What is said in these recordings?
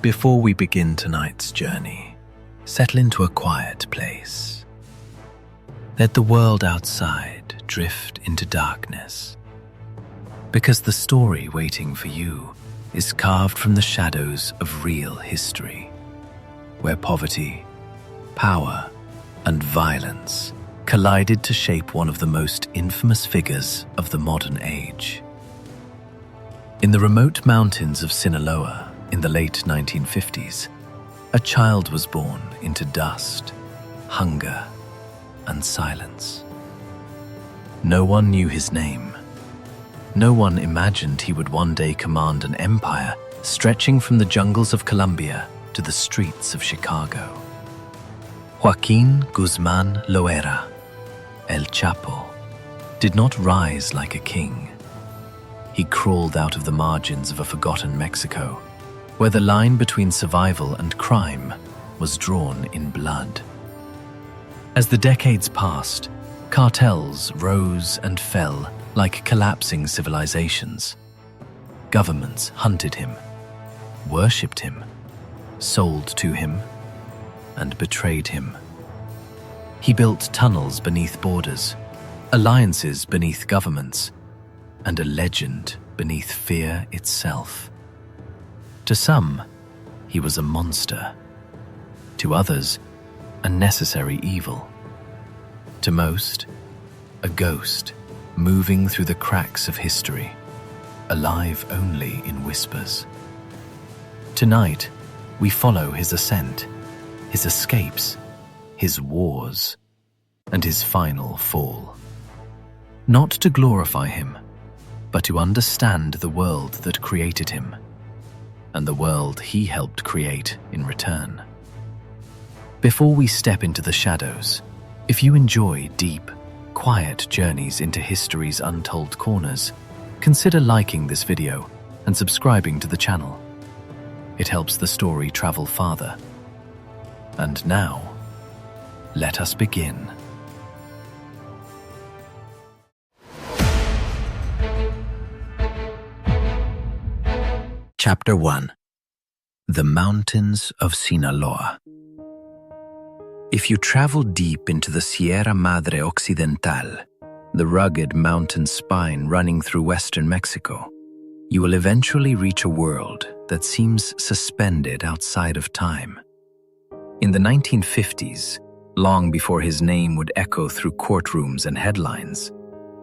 Before we begin tonight's journey, settle into a quiet place. Let the world outside drift into darkness, because the story waiting for you is carved from the shadows of real history, where poverty, power, and violence collided to shape one of the most infamous figures of the modern age. In the remote mountains of Sinaloa in the late 1950s, a child was born into dust, hunger, and silence. No one knew his name. No one imagined he would one day command an empire stretching from the jungles of Colombia to the streets of Chicago. Joaquin Guzmán Loera, El Chapo, did not rise like a king. He crawled out of the margins of a forgotten Mexico, where the line between survival and crime was drawn in blood. As the decades passed, cartels rose and fell like collapsing civilizations. Governments hunted him, worshipped him, sold to him, and betrayed him. He built tunnels beneath borders, alliances beneath governments, and a legend beneath fear itself. To some, he was a monster. To others, a necessary evil. To most, a ghost moving through the cracks of history, alive only in whispers. Tonight, we follow his ascent, his escapes, his wars, and his final fall. Not to glorify him, but to understand the world that created him, and the world he helped create in return. Before we step into the shadows, if you enjoy deep, quiet journeys into history's untold corners, consider liking this video and subscribing to the channel. It helps the story travel farther. And now, let us begin. Chapter 1. The Mountains of Sinaloa. If you travel deep into the Sierra Madre Occidental, the rugged mountain spine running through western Mexico, you will eventually reach a world that seems suspended outside of time. In the 1950s, long before his name would echo through courtrooms and headlines,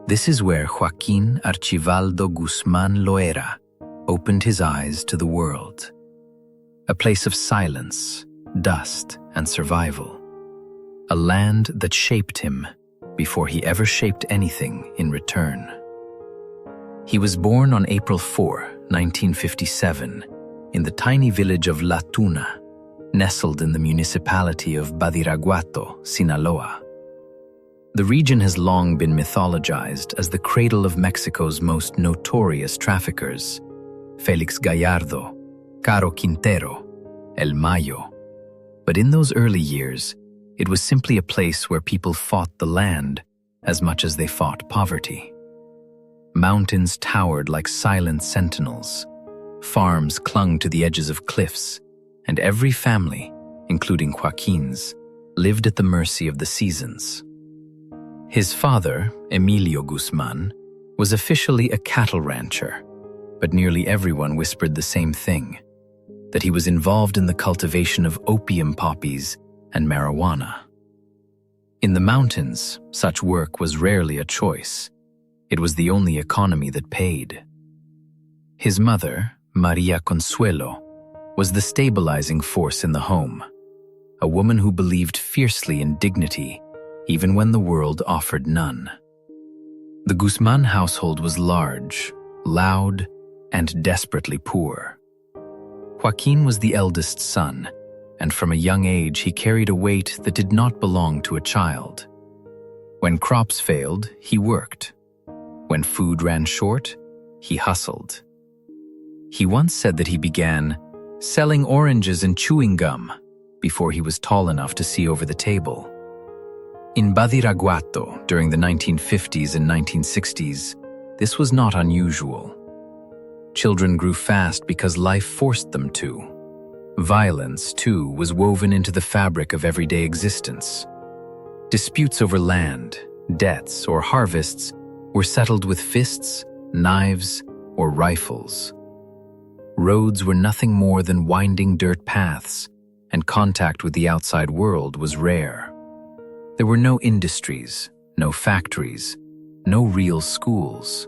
this is where Joaquin Archibaldo Guzmán Loera opened his eyes to the world. A place of silence, dust, and survival. A land that shaped him before he ever shaped anything in return. He was born on April 4, 1957, in the tiny village of La Tuna, nestled in the municipality of Badiraguato, Sinaloa. The region has long been mythologized as the cradle of Mexico's most notorious traffickers, Felix Gallardo, Caro Quintero, El Mayo. But in those early years, it was simply a place where people fought the land as much as they fought poverty. Mountains towered like silent sentinels, farms clung to the edges of cliffs, and every family, including Joaquin's, lived at the mercy of the seasons. His father, Emilio Guzmán, was officially a cattle rancher, but nearly everyone whispered the same thing, that he was involved in the cultivation of opium poppies and marijuana. In the mountains, such work was rarely a choice. It was the only economy that paid. His mother, Maria Consuelo, was the stabilizing force in the home, a woman who believed fiercely in dignity, even when the world offered none. The Guzmán household was large, loud, and desperately poor. Joaquin was the eldest son, and from a young age he carried a weight that did not belong to a child. When crops failed, he worked. When food ran short, he hustled. He once said that he began selling oranges and chewing gum before he was tall enough to see over the table. In Badiraguato, during the 1950s and 1960s, this was not unusual. Children grew fast because life forced them to. Violence, too, was woven into the fabric of everyday existence. Disputes over land, debts, or harvests were settled with fists, knives, or rifles. Roads were nothing more than winding dirt paths, and contact with the outside world was rare. There were no industries, no factories, no real schools.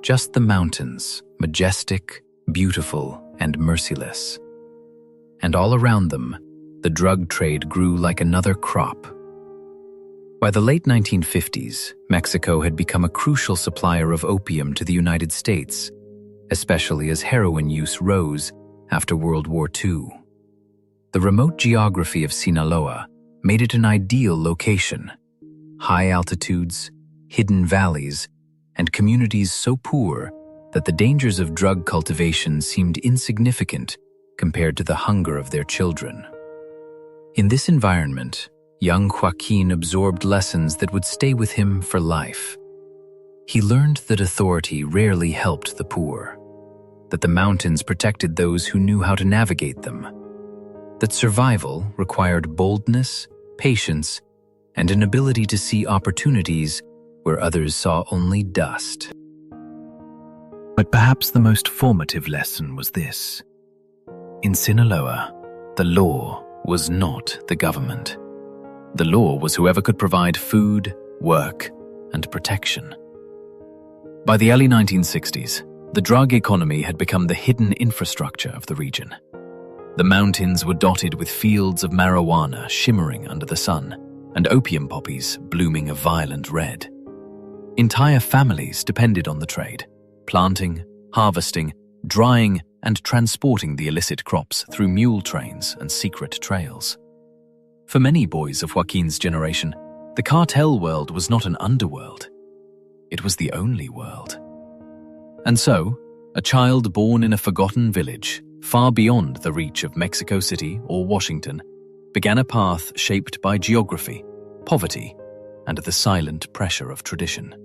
Just the mountains, majestic, beautiful, and merciless. And all around them, the drug trade grew like another crop. By the late 1950s, Mexico had become a crucial supplier of opium to the United States, especially as heroin use rose after World War II. The remote geography of Sinaloa made it an ideal location. High altitudes, hidden valleys, and communities so poor that the dangers of drug cultivation seemed insignificant compared to the hunger of their children. In this environment, young Joaquin absorbed lessons that would stay with him for life. He learned that authority rarely helped the poor, that the mountains protected those who knew how to navigate them, that survival required boldness, patience, and an ability to see opportunities where others saw only dust. But perhaps the most formative lesson was this. In Sinaloa, the law was not the government. The law was whoever could provide food, work, and protection. By the early 1960s, the drug economy had become the hidden infrastructure of the region. The mountains were dotted with fields of marijuana shimmering under the sun, and opium poppies blooming a violent red. Entire families depended on the trade, planting, harvesting, drying, and transporting the illicit crops through mule trains and secret trails. For many boys of Joaquin's generation, the cartel world was not an underworld. It was the only world. And so, a child born in a forgotten village, far beyond the reach of Mexico City or Washington, began a path shaped by geography, poverty, and the silent pressure of tradition.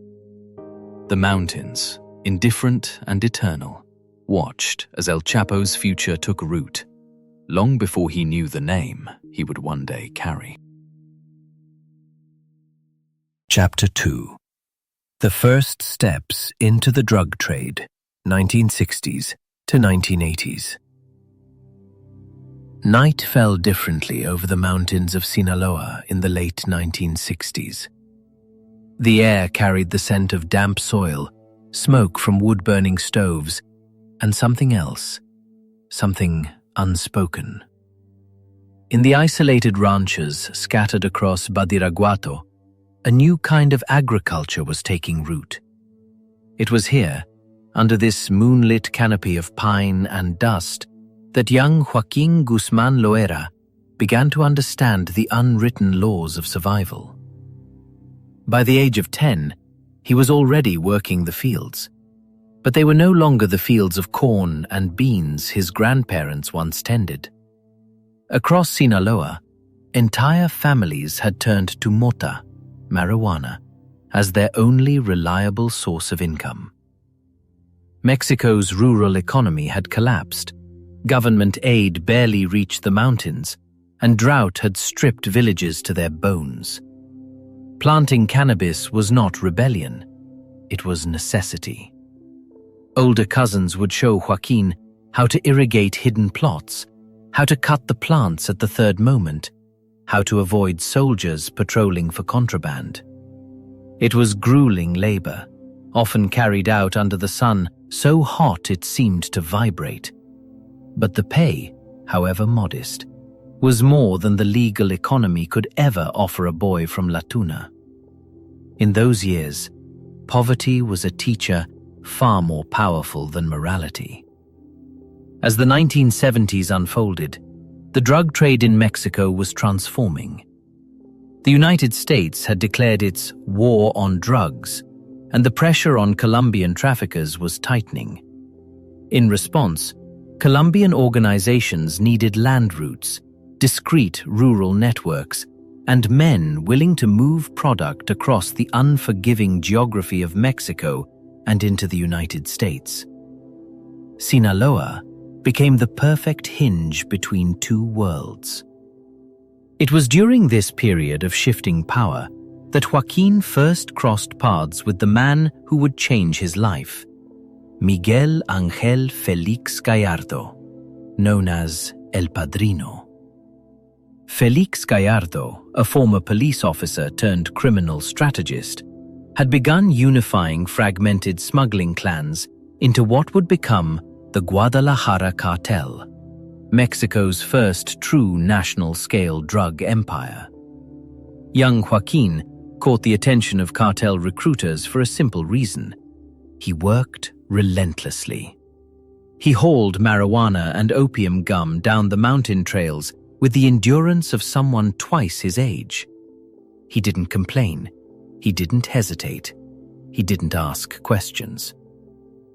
The mountains, indifferent and eternal, watched as El Chapo's future took root, long before he knew the name he would one day carry. Chapter 2. The First Steps into the Drug Trade, 1960s to 1980s. Night fell differently over the mountains of Sinaloa in the late 1960s. The air carried the scent of damp soil, smoke from wood-burning stoves, and something else, something unspoken. In the isolated ranches scattered across Badiraguato, a new kind of agriculture was taking root. It was here, under this moonlit canopy of pine and dust, that young Joaquin Guzmán Loera began to understand the unwritten laws of survival. By the age of 10, he was already working the fields, but they were no longer the fields of corn and beans his grandparents once tended. Across Sinaloa, entire families had turned to mota, marijuana, as their only reliable source of income. Mexico's rural economy had collapsed, government aid barely reached the mountains, and drought had stripped villages to their bones. Planting cannabis was not rebellion, it was necessity. Older cousins would show Joaquin how to irrigate hidden plots, how to cut the plants at the third moment, how to avoid soldiers patrolling for contraband. It was grueling labor, often carried out under the sun so hot it seemed to vibrate. But the pay, however modest, was more than the legal economy could ever offer a boy from La Tuna. In those years, poverty was a teacher far more powerful than morality. As the 1970s unfolded, the drug trade in Mexico was transforming. The United States had declared its war on drugs, and the pressure on Colombian traffickers was tightening. In response, Colombian organizations needed land routes, discreet rural networks, and men willing to move product across the unforgiving geography of Mexico and into the United States. Sinaloa, became the perfect hinge between two worlds. It was during this period of shifting power that Joaquin first crossed paths with the man who would change his life, Miguel Ángel Félix Gallardo, known as El Padrino. Félix Gallardo, a former police officer turned criminal strategist, had begun unifying fragmented smuggling clans into what would become the Guadalajara Cartel, Mexico's first true national-scale drug empire. Young Joaquin caught the attention of cartel recruiters for a simple reason. He worked relentlessly. He hauled marijuana and opium gum down the mountain trails with the endurance of someone twice his age. He didn't complain. He didn't hesitate. He didn't ask questions.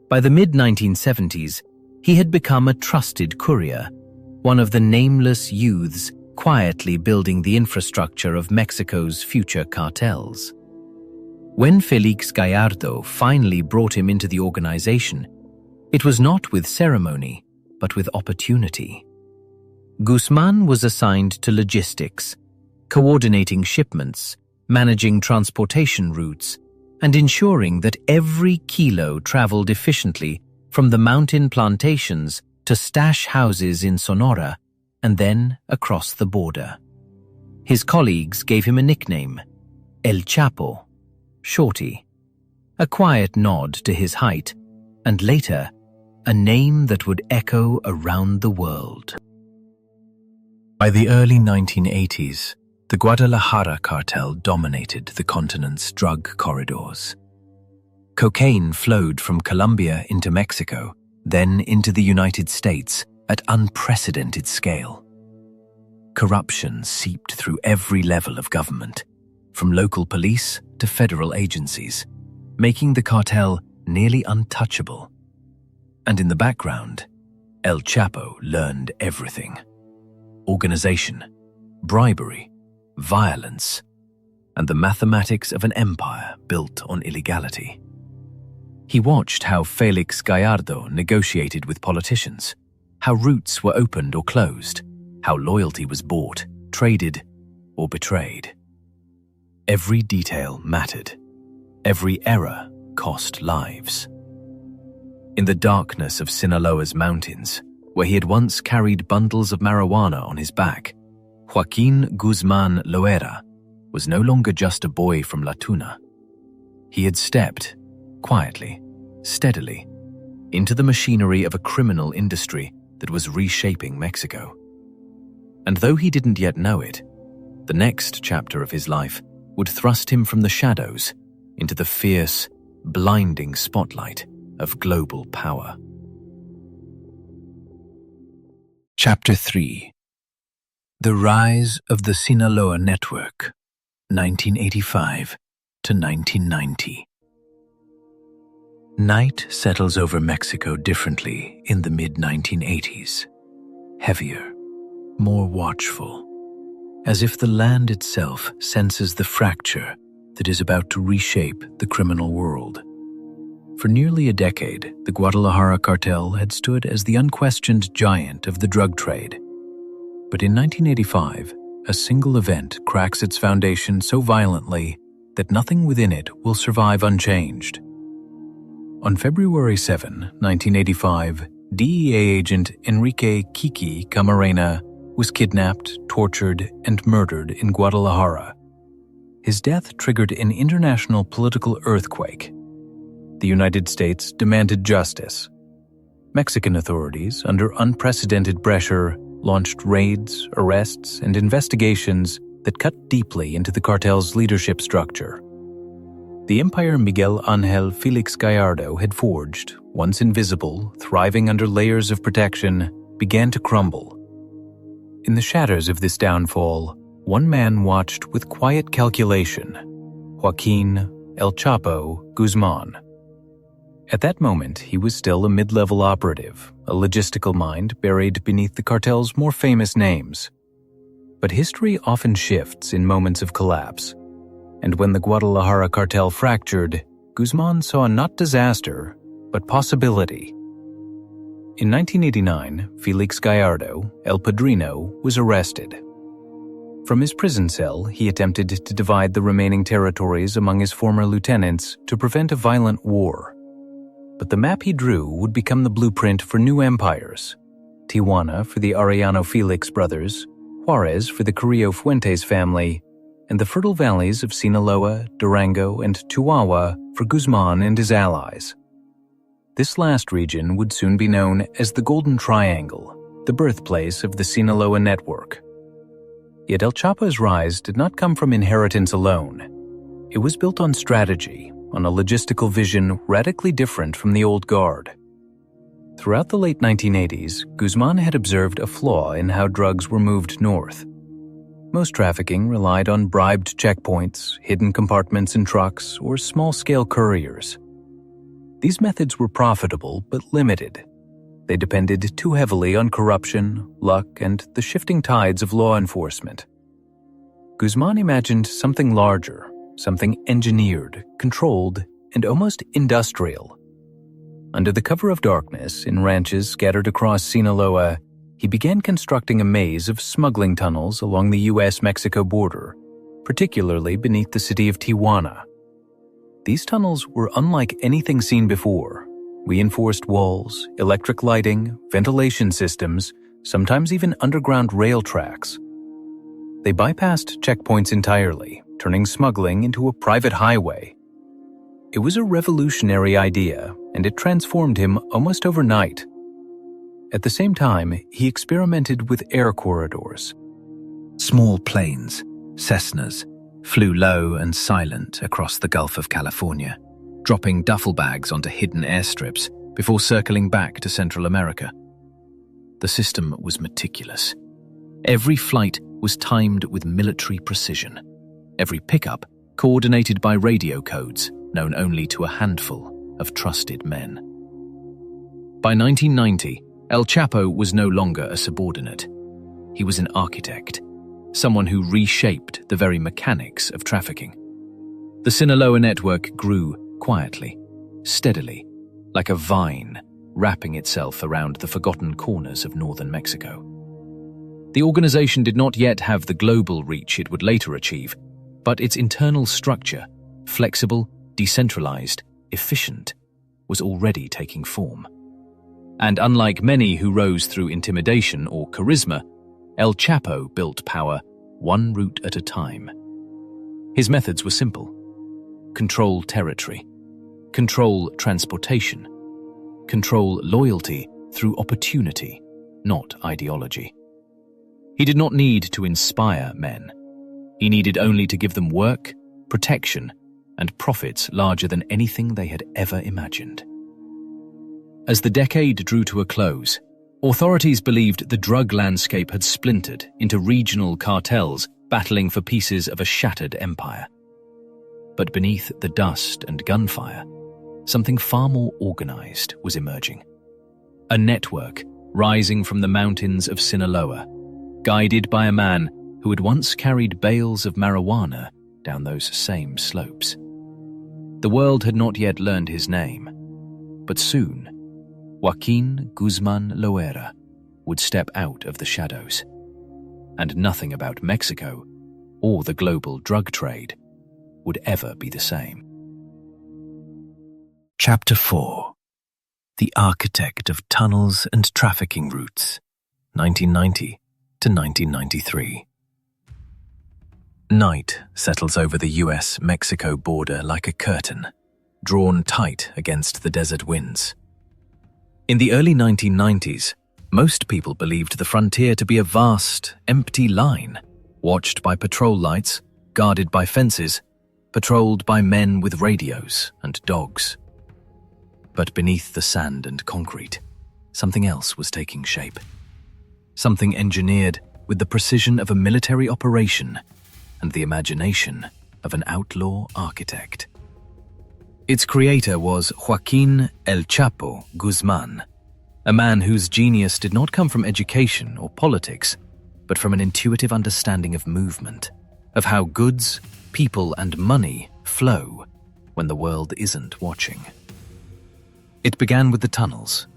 By the mid-1970s, he had become a trusted courier, one of the nameless youths quietly building the infrastructure of Mexico's future cartels. When Félix Gallardo finally brought him into the organization, it was not with ceremony, but with opportunity. Guzmán was assigned to logistics, coordinating shipments, managing transportation routes, and ensuring that every kilo traveled efficiently from the mountain plantations to stash houses in Sonora and then across the border. His colleagues gave him a nickname, El Chapo, Shorty, a quiet nod to his height, and later, a name that would echo around the world. By the early 1980s, the Guadalajara Cartel dominated the continent's drug corridors. Cocaine flowed from Colombia into Mexico, then into the United States at unprecedented scale. Corruption seeped through every level of government, from local police to federal agencies, making the cartel nearly untouchable. And in the background, El Chapo learned everything: organization, bribery, violence, and the mathematics of an empire built on illegality. He watched how Félix Gallardo negotiated with politicians, how routes were opened or closed, how loyalty was bought, traded, or betrayed. Every detail mattered. Every error cost lives. In the darkness of Sinaloa's mountains, where he had once carried bundles of marijuana on his back, Joaquin Guzmán Loera was no longer just a boy from La Tuna. He had stepped, quietly, steadily, into the machinery of a criminal industry that was reshaping Mexico. And though he didn't yet know it, the next chapter of his life would thrust him from the shadows into the fierce, blinding spotlight of global power. Chapter 3: The Rise of the Sinaloa Network, 1985 to 1990. Night settles over Mexico differently in the mid-1980s. Heavier, more watchful, as if the land itself senses the fracture that is about to reshape the criminal world. For nearly a decade, the Guadalajara Cartel had stood as the unquestioned giant of the drug trade. But in 1985, a single event cracks its foundation so violently that nothing within it will survive unchanged. On February 7, 1985, DEA agent Enrique Kiki Camarena was kidnapped, tortured, and murdered in Guadalajara. His death triggered an international political earthquake. The United States demanded justice. Mexican authorities, under unprecedented pressure, launched raids, arrests, and investigations that cut deeply into the cartel's leadership structure. The empire Miguel Ángel Félix Gallardo had forged, once invisible, thriving under layers of protection, began to crumble. In the shadows of this downfall, one man watched with quiet calculation: Joaquin El Chapo Guzmán. At that moment, he was still a mid-level operative, a logistical mind buried beneath the cartel's more famous names. But history often shifts in moments of collapse, and when the Guadalajara Cartel fractured, Guzmán saw not disaster, but possibility. In 1989, Felix Gallardo, El Padrino, was arrested. From his prison cell, he attempted to divide the remaining territories among his former lieutenants to prevent a violent war. But the map he drew would become the blueprint for new empires: Tijuana for the Arellano Felix brothers, Juarez for the Carrillo Fuentes family, and the fertile valleys of Sinaloa, Durango, and Chihuahua for Guzmán and his allies. This last region would soon be known as the Golden Triangle, the birthplace of the Sinaloa network. Yet El Chapo's rise did not come from inheritance alone. It was built on strategy, on a logistical vision radically different from the old guard. Throughout the late 1980s, Guzmán had observed a flaw in how drugs were moved north. Most trafficking relied on bribed checkpoints, hidden compartments in trucks, or small-scale couriers. These methods were profitable but limited. They depended too heavily on corruption, luck, and the shifting tides of law enforcement. Guzmán imagined something larger, something engineered, controlled, and almost industrial. Under the cover of darkness, in ranches scattered across Sinaloa, he began constructing a maze of smuggling tunnels along the U.S.-Mexico border, particularly beneath the city of Tijuana. These tunnels were unlike anything seen before. Reinforced walls, electric lighting, ventilation systems, sometimes even underground rail tracks. They bypassed checkpoints entirely, turning smuggling into a private highway. It was a revolutionary idea, and it transformed him almost overnight. At the same time, he experimented with air corridors. Small planes, Cessnas, flew low and silent across the Gulf of California, dropping duffel bags onto hidden airstrips before circling back to Central America. The system was meticulous. Every flight was timed with military precision. Every pickup coordinated by radio codes known only to a handful of trusted men. By 1990, El Chapo was no longer a subordinate. He was an architect, someone who reshaped the very mechanics of trafficking. The Sinaloa network grew quietly, steadily, like a vine wrapping itself around the forgotten corners of northern Mexico. The organization did not yet have the global reach it would later achieve, but its internal structure, flexible, decentralized, efficient, was already taking form. And unlike many who rose through intimidation or charisma, El Chapo built power one route at a time. His methods were simple: control territory, control transportation, control loyalty through opportunity, not ideology. He did not need to inspire men. He needed only to give them work, protection, and profits larger than anything they had ever imagined. As the decade drew to a close, authorities believed the drug landscape had splintered into regional cartels battling for pieces of a shattered empire. But beneath the dust and gunfire, something far more organized was emerging. A network rising from the mountains of Sinaloa, guided by a man who had once carried bales of marijuana down those same slopes. The world had not yet learned his name, but soon, Joaquin Guzmán Loera would step out of the shadows, and nothing about Mexico or the global drug trade would ever be the same. Chapter 4: The Architect of Tunnels and Trafficking Routes, 1990 to 1993. Night settles over the US-Mexico border like a curtain, drawn tight against the desert winds. In the early 1990s, most people believed the frontier to be a vast, empty line, watched by patrol lights, guarded by fences, patrolled by men with radios and dogs. But beneath the sand and concrete, something else was taking shape. Something engineered with the precision of a military operation and the imagination of an outlaw architect. Its creator was Joaquin El Chapo Guzmán, a man whose genius did not come from education or politics, but from an intuitive understanding of movement, of how goods, people, and money flow when the world isn't watching. It began with the tunnels.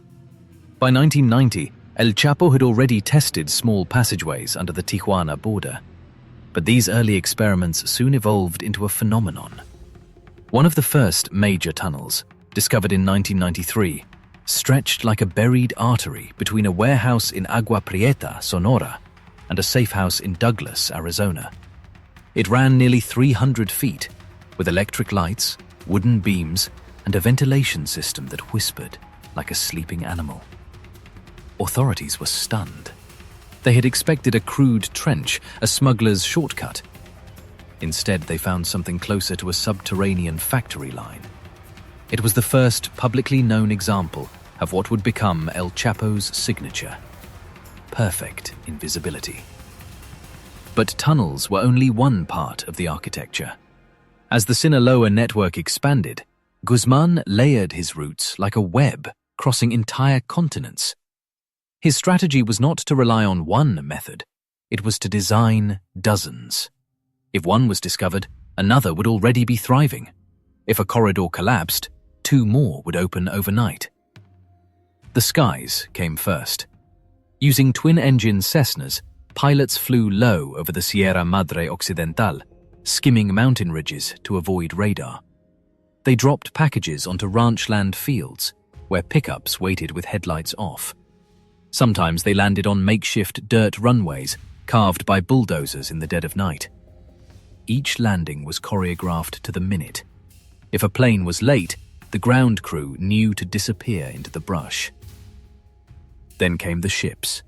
By 1990, El Chapo had already tested small passageways under the Tijuana border. But these early experiments soon evolved into a phenomenon. One of the first major tunnels, discovered in 1993, stretched like a buried artery between a warehouse in Agua Prieta, Sonora, and a safe house in Douglas, Arizona. It ran nearly 300 feet, with electric lights, wooden beams, and a ventilation system that whispered like a sleeping animal. Authorities were stunned. They had expected a crude trench, a smuggler's shortcut. Instead, they found something closer to a subterranean factory line. It was the first publicly known example of what would become El Chapo's signature: perfect invisibility. But tunnels were only one part of the architecture. As the Sinaloa network expanded, Guzmán layered his routes like a web, crossing entire continents. His strategy was not to rely on one method, it was to design dozens. If one was discovered, another would already be thriving. If a corridor collapsed, 2 more would open overnight. The skies came first. Using twin-engine Cessnas, pilots flew low over the Sierra Madre Occidental, skimming mountain ridges to avoid radar. They dropped packages onto ranchland fields, where pickups waited with headlights off. Sometimes they landed on makeshift dirt runways, carved by bulldozers in the dead of night. Each landing was choreographed to the minute. If a plane was late, the ground crew knew to disappear into the brush. Then came the ships.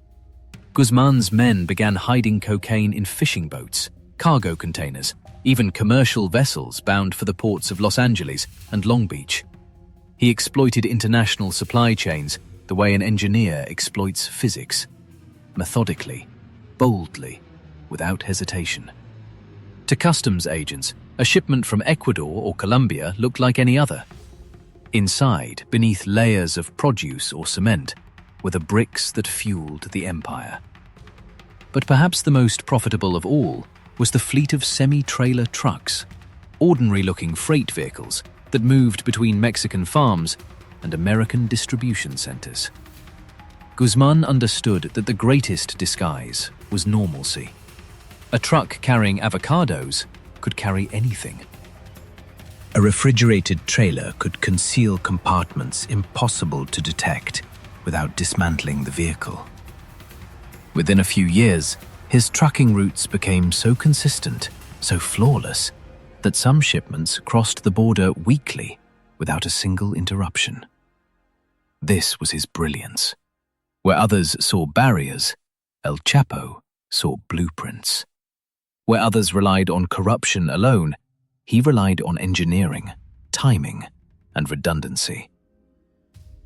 Guzmán's men began hiding cocaine in fishing boats, cargo containers, even commercial vessels bound for the ports of Los Angeles and Long Beach. He exploited international supply chains the way an engineer exploits physics, methodically, boldly, without hesitation. To customs agents, a shipment from Ecuador or Colombia looked like any other. Inside, beneath layers of produce or cement, were the bricks that fueled the empire. But perhaps the most profitable of all was the fleet of semi-trailer trucks, ordinary-looking freight vehicles that moved between Mexican farms and American distribution centers. Guzmán understood that the greatest disguise was normalcy. A truck carrying avocados could carry anything. A refrigerated trailer could conceal compartments impossible to detect without dismantling the vehicle. Within a few years, his trucking routes became so consistent, so flawless, that some shipments crossed the border weekly without a single interruption. This was his brilliance. Where others saw barriers, El Chapo saw blueprints. Where others relied on corruption alone, he relied on engineering, timing, and redundancy.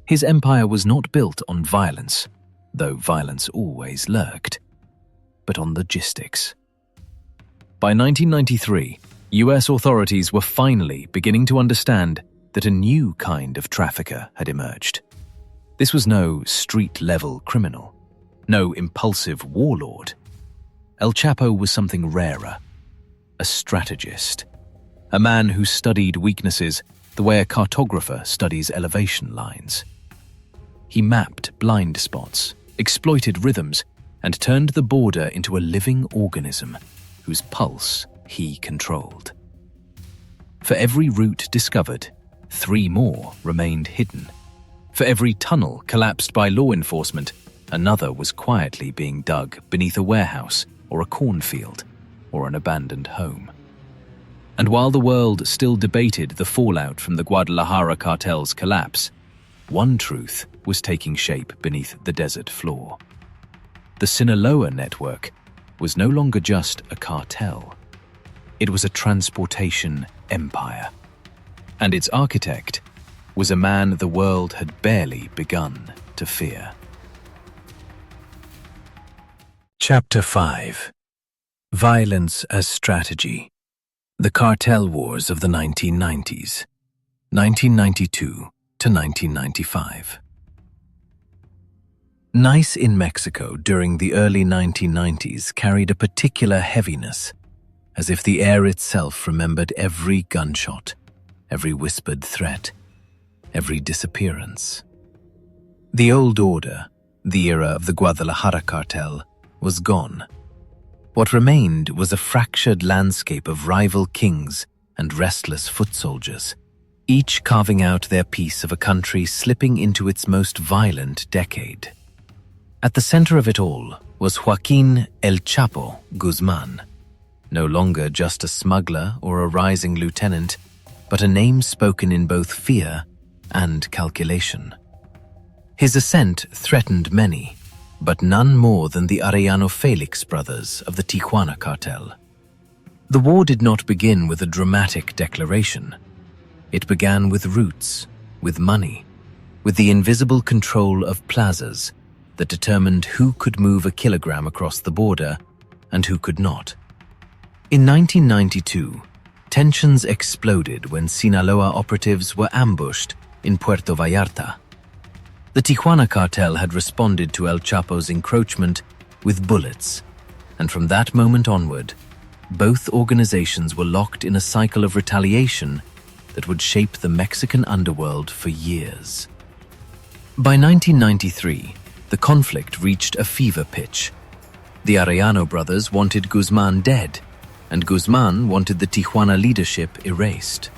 His empire was not built on violence, though violence always lurked, but on logistics. By 1993, US authorities were finally beginning to understand that a new kind of trafficker had emerged. This was no street-level criminal, no impulsive warlord. El Chapo was something rarer, a strategist, a man who studied weaknesses the way a cartographer studies elevation lines. He mapped blind spots, exploited rhythms, and turned the border into a living organism whose pulse he controlled. For every route discovered, 3 more remained hidden. For every tunnel collapsed by law enforcement, another was quietly being dug beneath a warehouse or a cornfield or an abandoned home. And while the world still debated the fallout from the Guadalajara Cartel's collapse, one truth was taking shape beneath the desert floor. The Sinaloa network was no longer just a cartel. It was a transportation empire. And its architect was a man the world had barely begun to fear. Chapter 5: Violence as Strategy. The Cartel Wars of the 1990s, 1992 to 1995. Nice in Mexico during the early 1990s carried a particular heaviness, as if the air itself remembered every gunshot, every whispered threat, every disappearance. The old order, the era of the Guadalajara Cartel, was gone. What remained was a fractured landscape of rival kings and restless foot soldiers, each carving out their piece of a country slipping into its most violent decade. At the center of it all was Joaquin El Chapo Guzmán, no longer just a smuggler or a rising lieutenant, but a name spoken in both fear and calculation. His ascent threatened many, but none more than the Arellano Felix brothers of the Tijuana cartel. The war did not begin with a dramatic declaration. It began with roots, with money, with the invisible control of plazas that determined who could move a kilogram across the border and who could not. In 1992, tensions exploded when Sinaloa operatives were ambushed in Puerto Vallarta. The Tijuana cartel had responded to El Chapo's encroachment with bullets, and from that moment onward, both organizations were locked in a cycle of retaliation that would shape the Mexican underworld for years. By 1993, the conflict reached a fever pitch. The Arellano brothers wanted Guzmán dead, and Guzmán wanted the Tijuana leadership erased.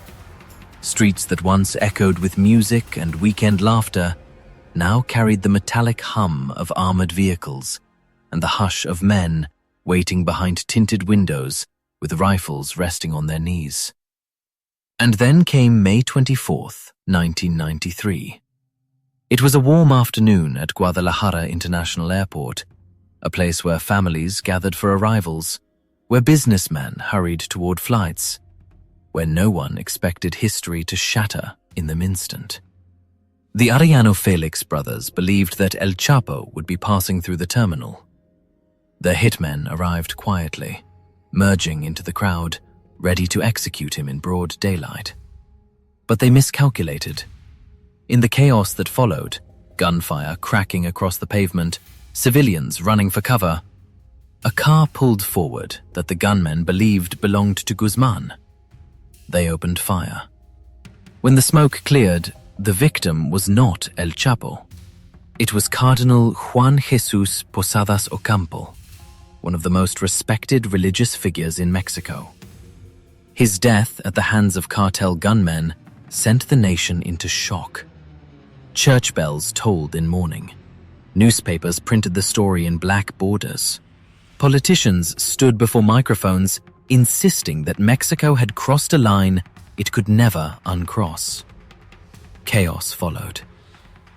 Streets that once echoed with music and weekend laughter now carried the metallic hum of armored vehicles and the hush of men waiting behind tinted windows with rifles resting on their knees. And then came May 24th, 1993. It was a warm afternoon at Guadalajara International Airport, a place where families gathered for arrivals, where businessmen hurried toward flights, where no one expected history to shatter in the instant. The Arellano Felix brothers believed that El Chapo would be passing through the terminal. Their hitmen arrived quietly, merging into the crowd, ready to execute him in broad daylight. But they miscalculated. In the chaos that followed, gunfire cracking across the pavement, civilians running for cover, a car pulled forward that the gunmen believed belonged to Guzmán. They opened fire. When the smoke cleared, the victim was not El Chapo. It was Cardinal Juan Jesus Posadas Ocampo, one of the most respected religious figures in Mexico. His death at the hands of cartel gunmen sent the nation into shock. Church bells tolled in mourning. Newspapers printed the story in black borders. Politicians stood before microphones insisting that Mexico had crossed a line it could never uncross. Chaos followed.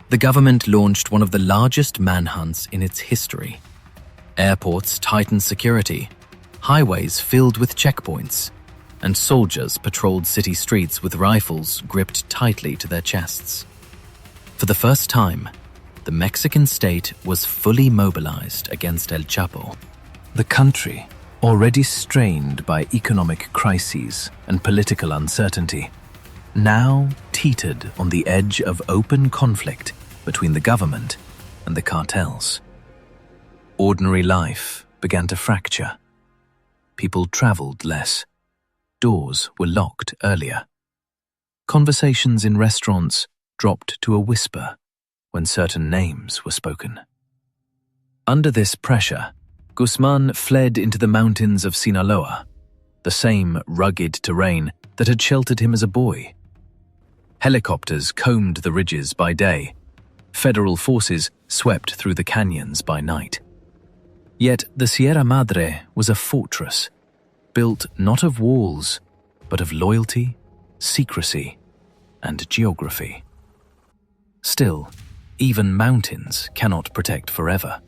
The government launched one of the largest manhunts in its history. Airports tightened security, highways filled with checkpoints, and soldiers patrolled city streets with rifles gripped tightly to their chests. For the first time, the Mexican state was fully mobilized against El Chapo. The country, already strained by economic crises and political uncertainty, now teetered on the edge of open conflict between the government and the cartels. Ordinary life began to fracture. People traveled less. Doors were locked earlier. Conversations in restaurants dropped to a whisper when certain names were spoken. Under this pressure, Guzmán fled into the mountains of Sinaloa, the same rugged terrain that had sheltered him as a boy. Helicopters combed the ridges by day. Federal forces swept through the canyons by night. Yet the Sierra Madre was a fortress, built not of walls, but of loyalty, secrecy, and geography. Still, even mountains cannot protect forever.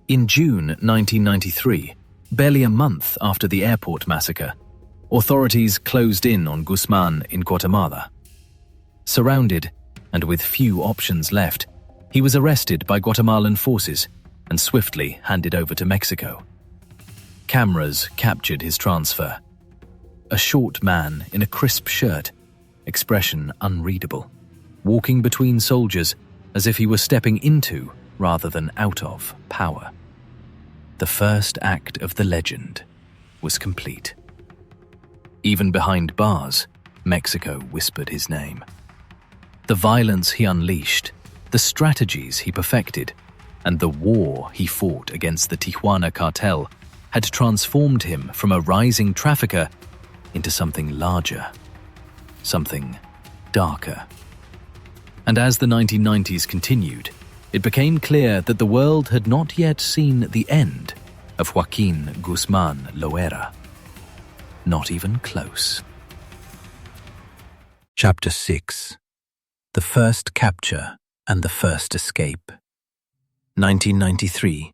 In June 1993, barely a month after the airport massacre, authorities closed in on Guzmán in Guatemala. Surrounded, and with few options left, he was arrested by Guatemalan forces and swiftly handed over to Mexico. Cameras captured his transfer. A short man in a crisp shirt, expression unreadable, walking between soldiers as if he were stepping into rather than out of power. The first act of the legend was complete. Even behind bars, Mexico whispered his name. The violence he unleashed, the strategies he perfected, and the war he fought against the Tijuana cartel had transformed him from a rising trafficker into something larger, something darker. And as the 1990s continued, it became clear that the world had not yet seen the end of Joaquin Guzmán Loera. Not even close. Chapter 6. The First Capture and the First Escape. 1993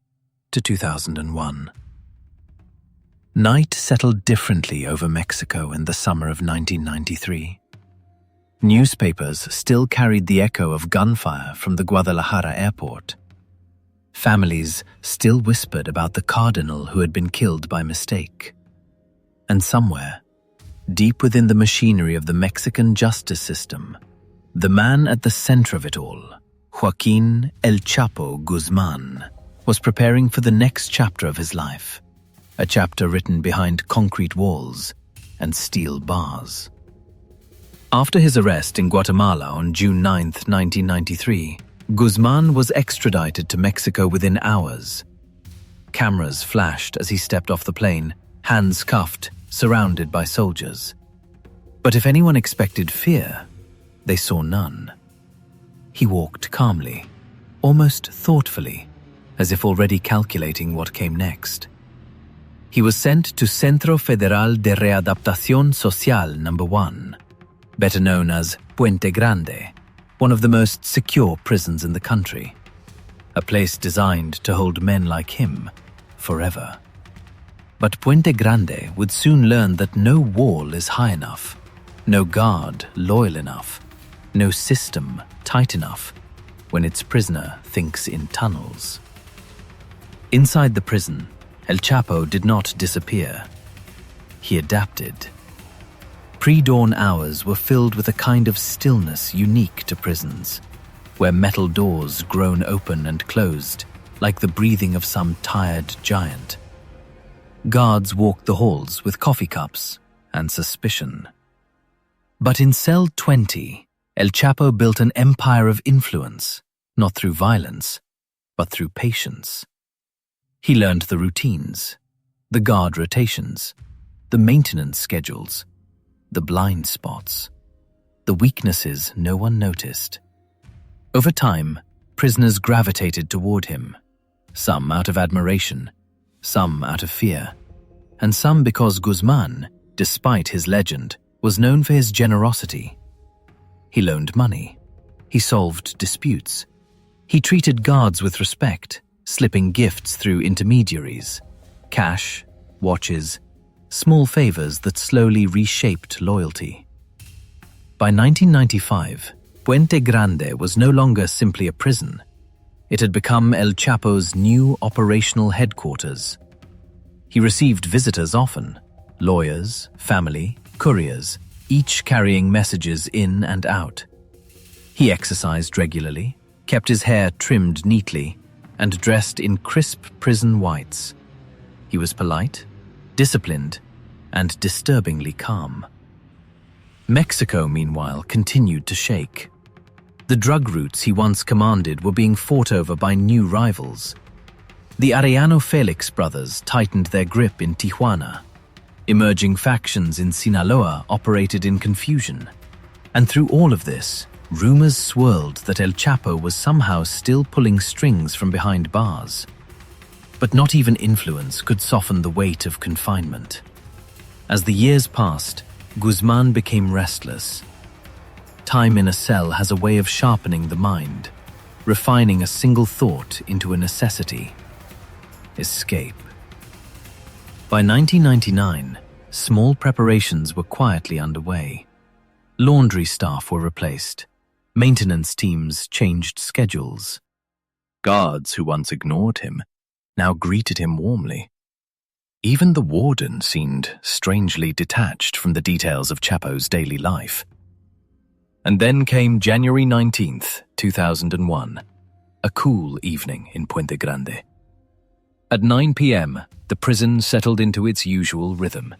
to 2001. Night settled differently over Mexico in the summer of 1993. Newspapers still carried the echo of gunfire from the Guadalajara airport. Families still whispered about the cardinal who had been killed by mistake. And somewhere, deep within the machinery of the Mexican justice system, the man at the center of it all, Joaquin El Chapo Guzmán, was preparing for the next chapter of his life, a chapter written behind concrete walls and steel bars. After his arrest in Guatemala on June 9, 1993, Guzmán was extradited to Mexico within hours. Cameras flashed as he stepped off the plane, hands cuffed, surrounded by soldiers. But if anyone expected fear, they saw none. He walked calmly, almost thoughtfully, as if already calculating what came next. He was sent to Centro Federal de Readaptación Social No. 1, better known as Puente Grande, one of the most secure prisons in the country, a place designed to hold men like him forever. But Puente Grande would soon learn that no wall is high enough, no guard loyal enough, no system tight enough when its prisoner thinks in tunnels. Inside the prison, El Chapo did not disappear. He adapted. Pre-dawn hours were filled with a kind of stillness unique to prisons, where metal doors groan open and closed like the breathing of some tired giant. Guards walked the halls with coffee cups and suspicion. But in cell 20, El Chapo built an empire of influence, not through violence, but through patience. He learned the routines, the guard rotations, the maintenance schedules, the blind spots, the weaknesses no one noticed. Over time, prisoners gravitated toward him, some out of admiration, some out of fear, and some because Guzmán, despite his legend, was known for his generosity. He loaned money. He solved disputes. He treated guards with respect, slipping gifts through intermediaries, cash, watches, small favors that slowly reshaped loyalty. By 1995, Puente Grande was no longer simply a prison. It had become El Chapo's new operational headquarters. He received visitors often, lawyers, family, couriers, each carrying messages in and out. He exercised regularly, kept his hair trimmed neatly, and dressed in crisp prison whites. He was polite, disciplined, and disturbingly calm. Mexico, meanwhile, continued to shake. The drug routes he once commanded were being fought over by new rivals. The Arellano Felix brothers tightened their grip in Tijuana. Emerging factions in Sinaloa operated in confusion. And through all of this, rumors swirled that El Chapo was somehow still pulling strings from behind bars. But not even influence could soften the weight of confinement. As the years passed, Guzmán became restless. Time in a cell has a way of sharpening the mind, refining a single thought into a necessity: escape. By 1999, small preparations were quietly underway. Laundry staff were replaced. Maintenance teams changed schedules. Guards who once ignored him now greeted him warmly. Even the warden seemed strangely detached from the details of Chapo's daily life. And then came January 19th, 2001, a cool evening in Puente Grande. At 9 p.m., the prison settled into its usual rhythm.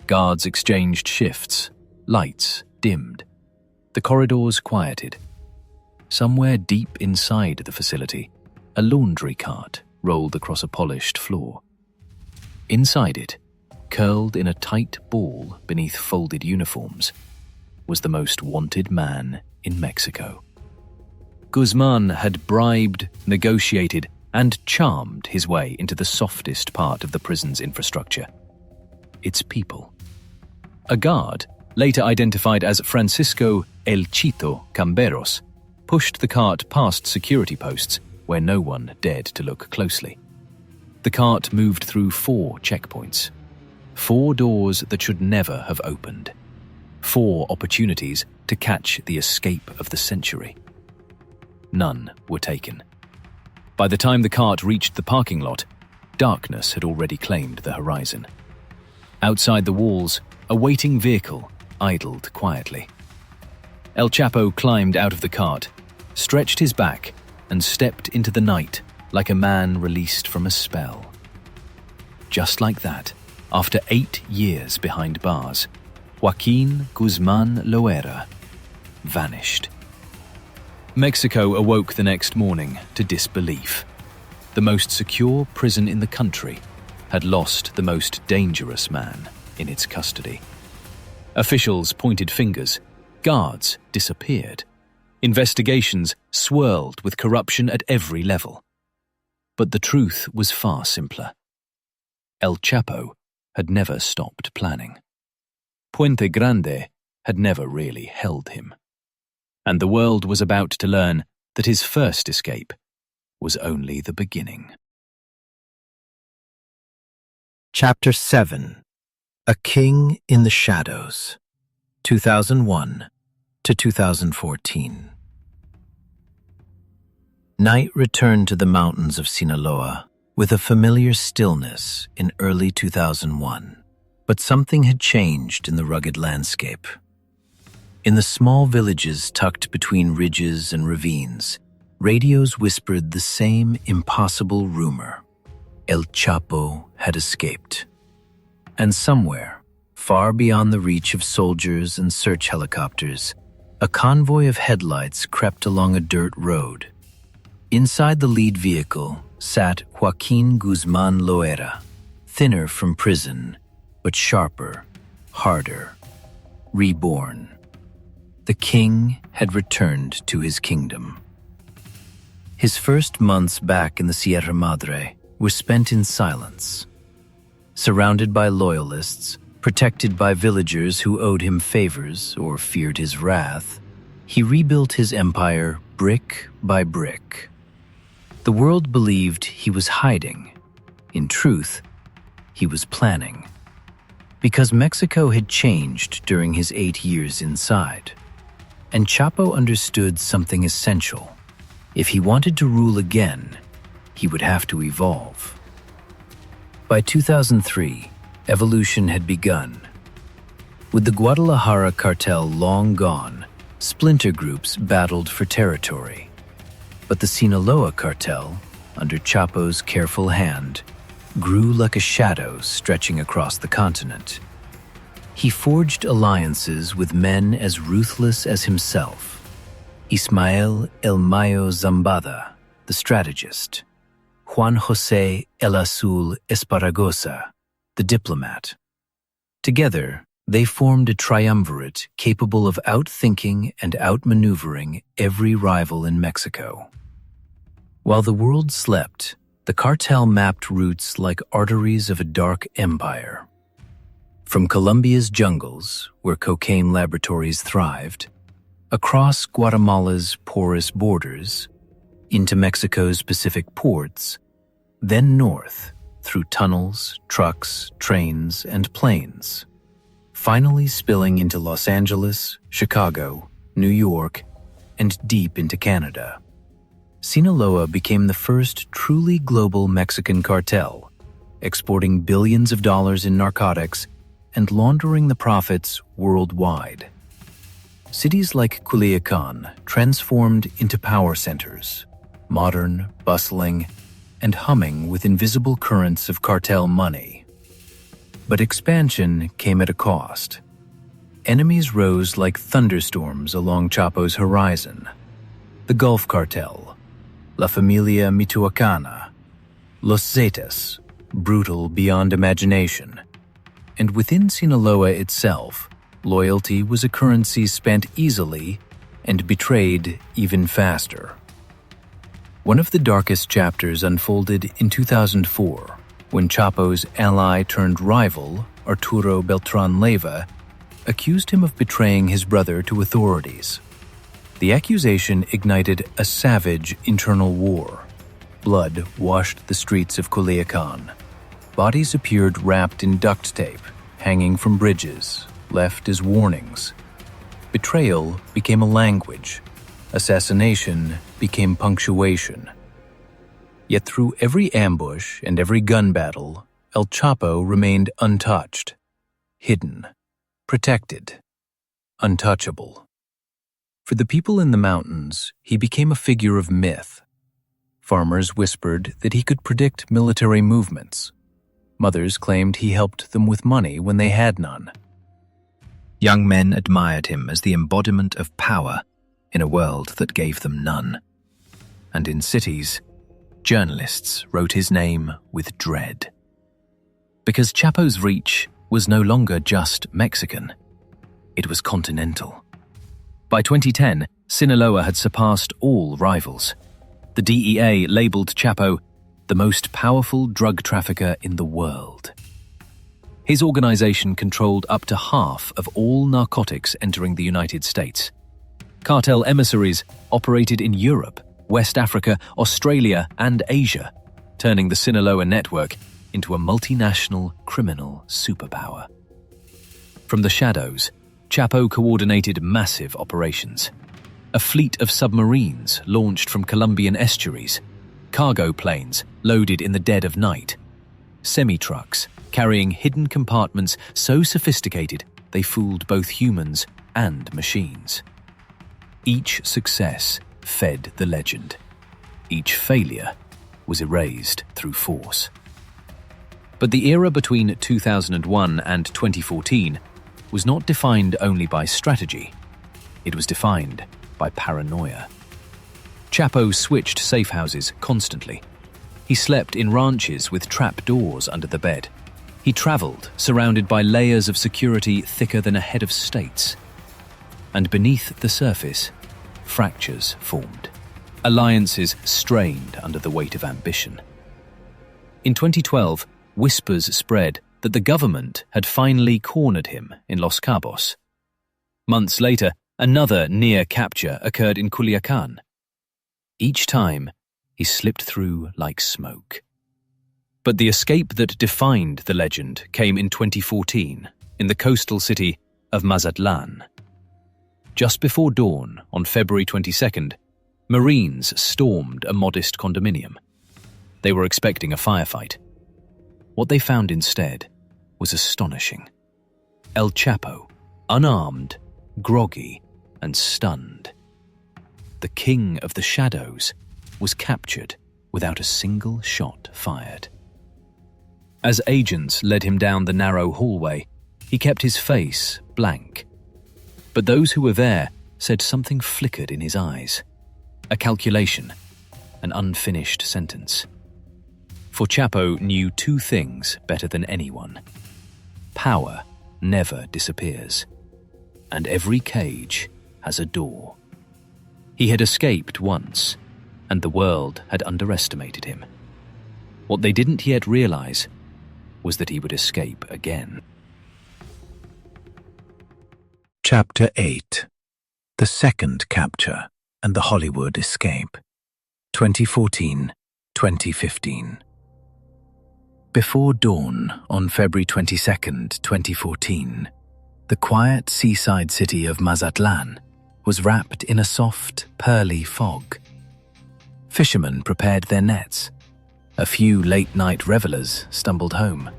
Guards exchanged shifts, lights dimmed. The corridors quieted. somewhere deep inside the facility, a laundry cart rolled across a polished floor. Inside it, curled in a tight ball beneath folded uniforms, was the most wanted man in Mexico. Guzmán had bribed, negotiated, and charmed his way into the softest part of the prison's infrastructure: its people. A guard, later identified as Francisco El Chito Camberos, pushed the cart past security posts where no one dared to look closely. The cart moved through 4 checkpoints, 4 doors that should never have opened, 4 opportunities to catch the escape of the century. None were taken. By the time the cart reached the parking lot, darkness had already claimed the horizon. Outside the walls, a waiting vehicle idled quietly. El Chapo climbed out of the cart, stretched his back, and stepped into the night like a man released from a spell. Just like that, after 8 years behind bars, Joaquin Guzmán Loera vanished. Mexico awoke the next morning to disbelief. The most secure prison in the country had lost the most dangerous man in its custody. Officials pointed fingers, guards disappeared. Investigations swirled with corruption at every level. But the truth was far simpler. El Chapo had never stopped planning. Puente Grande had never really held him. And the world was about to learn that his first escape was only the beginning. Chapter 7: A King in the Shadows, 2001 to 2014. Night returned to the mountains of Sinaloa with a familiar stillness in early 2001, but something had changed in the rugged landscape. In the small villages tucked between ridges and ravines, radios whispered the same impossible rumor: El Chapo had escaped. And somewhere, far beyond the reach of soldiers and search helicopters, a convoy of headlights crept along a dirt road. Inside the lead vehicle sat Joaquin Guzmán Loera, thinner from prison, but sharper, harder, reborn. The king had returned to his kingdom. His first months back in the Sierra Madre were spent in silence. Surrounded by loyalists, protected by villagers who owed him favors or feared his wrath, he rebuilt his empire brick by brick. The world believed he was hiding. In truth, he was planning. Because Mexico had changed during his 8 years inside. And Chapo understood something essential. If he wanted to rule again, he would have to evolve. By 2003, evolution had begun. With the Guadalajara Cartel long gone, splinter groups battled for territory. But the Sinaloa Cartel, under Chapo's careful hand, grew like a shadow stretching across the continent. He forged alliances with men as ruthless as himself. Ismael El Mayo Zambada, the strategist. Juan José El Azul Esparragosa, the diplomat. Together, they formed a triumvirate capable of outthinking and outmaneuvering every rival in Mexico. While the world slept, the cartel mapped routes like arteries of a dark empire. From Colombia's jungles, where cocaine laboratories thrived, across Guatemala's porous borders, into Mexico's Pacific ports, then north through tunnels, trucks, trains, and planes, finally spilling into Los Angeles, Chicago, New York, and deep into Canada. Sinaloa became the first truly global Mexican cartel, exporting billions of dollars in narcotics and laundering the profits worldwide. Cities like Culiacan transformed into power centers, modern, bustling, and humming with invisible currents of cartel money. But expansion came at a cost. Enemies rose like thunderstorms along Chapo's horizon. the Gulf Cartel, La Familia Michoacana, Los Zetas, brutal beyond imagination. And within Sinaloa itself, loyalty was a currency spent easily and betrayed even faster. One of the darkest chapters unfolded in 2004 when Chapo's ally-turned-rival, Arturo Beltran Leyva, accused him of betraying his brother to authorities. The accusation ignited a savage internal war. Blood washed the streets of Culiacan. Bodies appeared wrapped in duct tape, hanging from bridges, left as warnings. Betrayal became a language. Assassination became punctuation. Yet through every ambush and every gun battle, El Chapo remained untouched, hidden, protected, untouchable. For the people in the mountains, he became a figure of myth. Farmers whispered that he could predict military movements. Mothers claimed he helped them with money when they had none. Young men admired him as the embodiment of power in a world that gave them none. And in cities, journalists wrote his name with dread. Because Chapo's reach was no longer just Mexican. It was continental. By 2010, Sinaloa had surpassed all rivals. The DEA labeled Chapo the most powerful drug trafficker in the world. His organization controlled up to half of all narcotics entering the United States. Cartel emissaries operated in Europe, West Africa, Australia, and Asia, turning the Sinaloa network into a multinational criminal superpower. From the shadows, Chapo coordinated massive operations. A fleet of submarines launched from Colombian estuaries, cargo planes loaded in the dead of night, semi-trucks carrying hidden compartments so sophisticated they fooled both humans and machines. Each success fed the legend. Each failure was erased through force. But the era between 2001 and 2014 was not defined only by strategy. It was defined by paranoia. Chapo switched safe houses constantly. He slept in ranches with trap doors under the bed. He traveled surrounded by layers of security thicker than a head of states. And beneath the surface, fractures formed. Alliances strained under the weight of ambition. In 2012, whispers spread that the government had finally cornered him in Los Cabos. Months later, another near capture occurred in Culiacan. Each time, he slipped through like smoke. But the escape that defined the legend came in 2014 in the coastal city of Mazatlan. Just before dawn on February 22nd, Marines stormed a modest condominium. They were expecting a firefight. What they found instead was astonishing. El Chapo, unarmed, groggy, and stunned. The king of the shadows was captured without a single shot fired. As agents led him down the narrow hallway, he kept his face blank. But those who were there said something flickered in his eyes. A calculation, an unfinished sentence. For Chapo knew two things better than anyone. Power never disappears, and every cage has a door. He had escaped once, and the world had underestimated him. What they didn't yet realize was that he would escape again. Chapter 8. The Second Capture and the Hollywood Escape. 2014-2015. Before dawn on February 22nd, 2014, the quiet seaside city of Mazatlan was wrapped in a soft, pearly fog. Fishermen prepared their nets. A few late-night revelers stumbled home.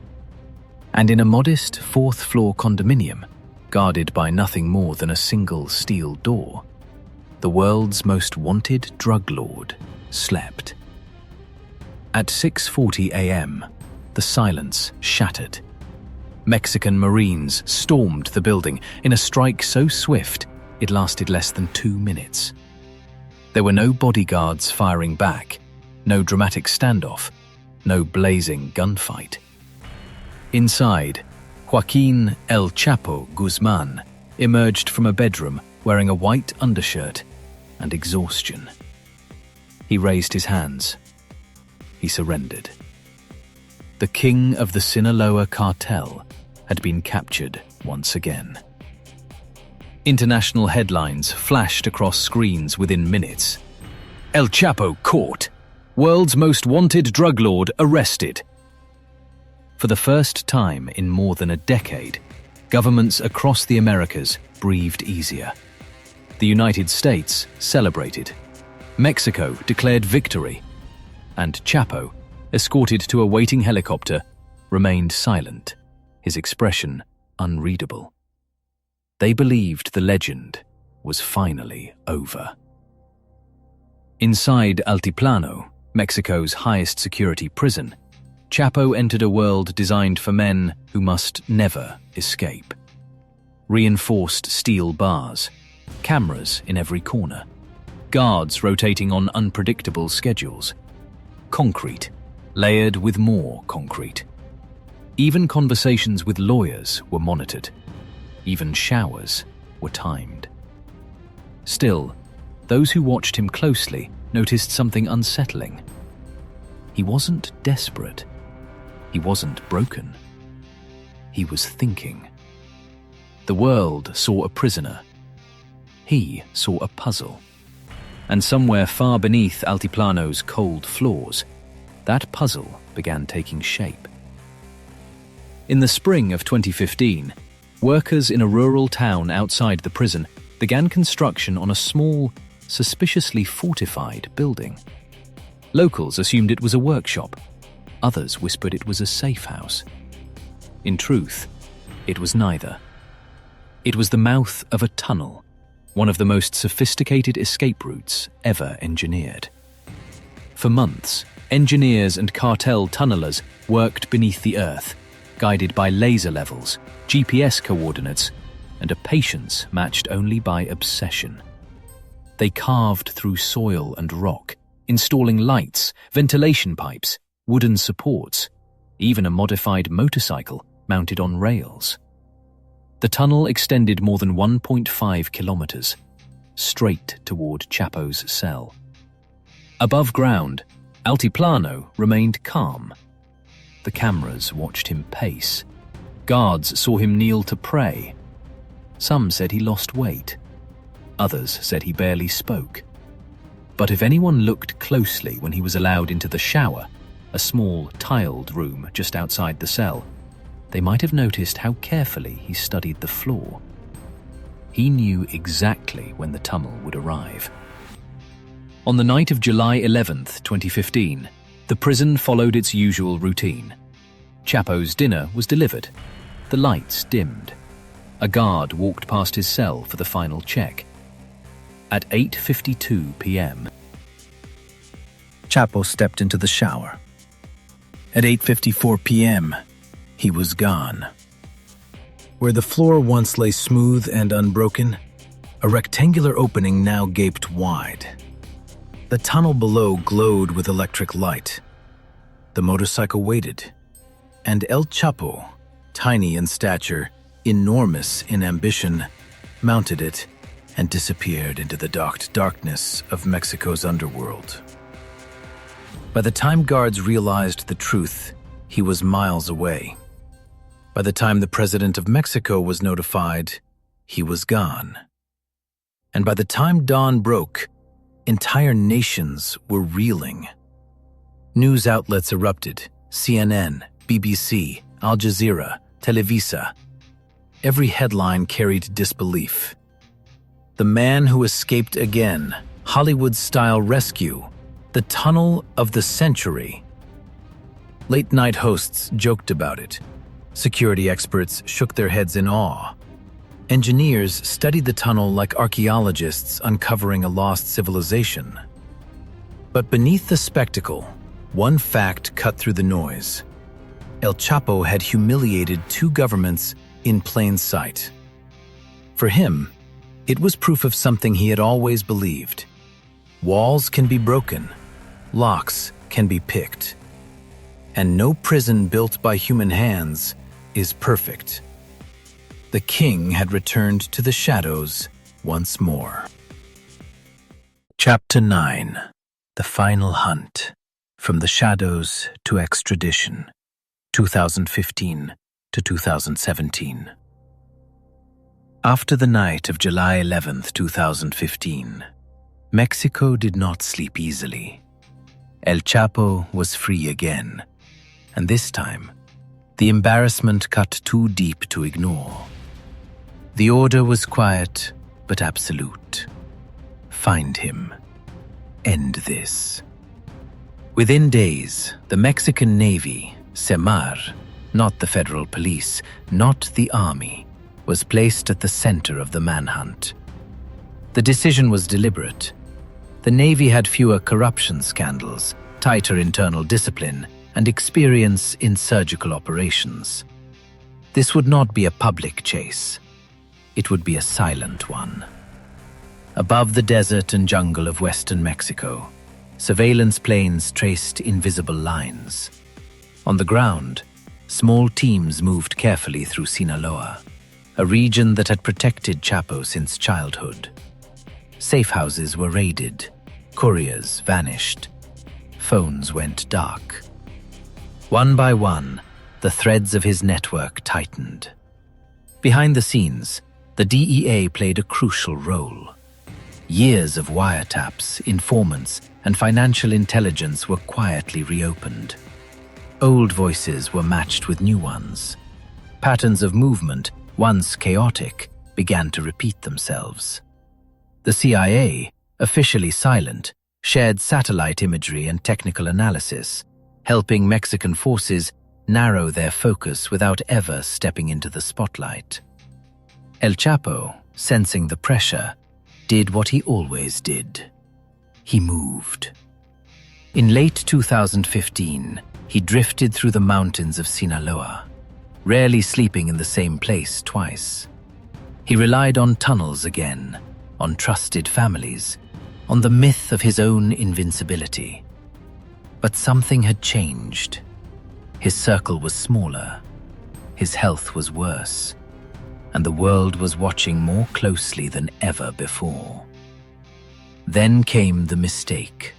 And in a modest fourth-floor condominium, guarded by nothing more than a single steel door, the world's most wanted drug lord slept. At 6:40 a.m., the silence shattered. Mexican Marines stormed the building in a strike so swift it lasted less than 2 minutes. There were no bodyguards firing back, no dramatic standoff, no blazing gunfight. Inside, Joaquin El Chapo Guzmán emerged from a bedroom wearing a white undershirt and exhaustion. He raised his hands. He surrendered. The king of the Sinaloa Cartel had been captured once again. International headlines flashed across screens within minutes. El Chapo caught. World's most wanted drug lord arrested. For the first time in more than a decade, governments across the Americas breathed easier. The United States celebrated. Mexico declared victory. And Chapo, escorted to a waiting helicopter, remained silent, his expression unreadable. They believed the legend was finally over. Inside Altiplano, Mexico's highest security prison, Chapo entered a world designed for men who must never escape. Reinforced steel bars, cameras in every corner, guards rotating on unpredictable schedules, concrete layered with more concrete. Even conversations with lawyers were monitored. Even showers were timed. Still, those who watched him closely noticed something unsettling. He wasn't desperate. He wasn't broken. He was thinking. The world saw a prisoner. He saw a puzzle. And somewhere far beneath Altiplano's cold floors, that puzzle began taking shape. In the spring of 2015, workers in a rural town outside the prison began construction on a small, suspiciously fortified building. Locals assumed it was a workshop. Others whispered it was a safe house. In truth, it was neither. It was the mouth of a tunnel, one of the most sophisticated escape routes ever engineered. For months, engineers and cartel tunnelers worked beneath the earth, guided by laser levels, GPS coordinates, and a patience matched only by obsession. They carved through soil and rock, installing lights, ventilation pipes, wooden supports, even a modified motorcycle mounted on rails. The tunnel extended more than 1.5 kilometers, straight toward Chapo's cell. Above ground, Altiplano remained calm. The cameras watched him pace. Guards saw him kneel to pray. Some said he lost weight. Others said he barely spoke. But if anyone looked closely when he was allowed into the shower, a small, tiled room just outside the cell, they might have noticed how carefully he studied the floor. He knew exactly when the tunnel would arrive. On the night of July 11th, 2015, the prison followed its usual routine. Chapo's dinner was delivered. The lights dimmed. A guard walked past his cell for the final check. At 8:52 p.m., Chapo stepped into the shower. At 8:54 p.m., he was gone. Where the floor once lay smooth and unbroken, a rectangular opening now gaped wide. The tunnel below glowed with electric light. The motorcycle waited, and El Chapo, tiny in stature, enormous in ambition, mounted it and disappeared into the darkness of Mexico's underworld. By the time guards realized the truth, he was miles away. By the time the president of Mexico was notified, he was gone. And by the time dawn broke, entire nations were reeling. News outlets erupted: CNN, BBC, Al Jazeera, Televisa. Every headline carried disbelief. The man who escaped again, Hollywood-style rescue, the tunnel of the century. Late-night hosts joked about it. Security experts shook their heads in awe. Engineers studied the tunnel like archaeologists uncovering a lost civilization. But beneath the spectacle, one fact cut through the noise. El Chapo had humiliated two governments in plain sight. For him, it was proof of something he had always believed. Walls can be broken, locks can be picked, and no prison built by human hands is perfect. The king had returned to the shadows once more. Chapter 9. The Final Hunt. From the Shadows to Extradition, 2015 to 2017. After the night of July 11th, 2015, Mexico did not sleep easily. El Chapo was free again, and this time, the embarrassment cut too deep to ignore. The order was quiet but absolute. Find him. End this. Within days, the Mexican Navy, SEMAR, not the federal police, not the army, was placed at the center of the manhunt. The decision was deliberate. The Navy had fewer corruption scandals, tighter internal discipline, and experience in surgical operations. This would not be a public chase. It would be a silent one. Above the desert and jungle of western Mexico, surveillance planes traced invisible lines. On the ground, small teams moved carefully through Sinaloa, a region that had protected Chapo since childhood. Safe houses were raided, couriers vanished, phones went dark. One by one, the threads of his network tightened. Behind the scenes, the DEA played a crucial role. Years of wiretaps, informants, and financial intelligence were quietly reopened. Old voices were matched with new ones. Patterns of movement, once chaotic, began to repeat themselves. The CIA, officially silent, shared satellite imagery and technical analysis, helping Mexican forces narrow their focus without ever stepping into the spotlight. El Chapo, sensing the pressure, did what he always did. He moved. In late 2015, he drifted through the mountains of Sinaloa, rarely sleeping in the same place twice. He relied on tunnels again, on trusted families, on the myth of his own invincibility. But something had changed. His circle was smaller, his health was worse, and the world was watching more closely than ever before. Then came the mistake.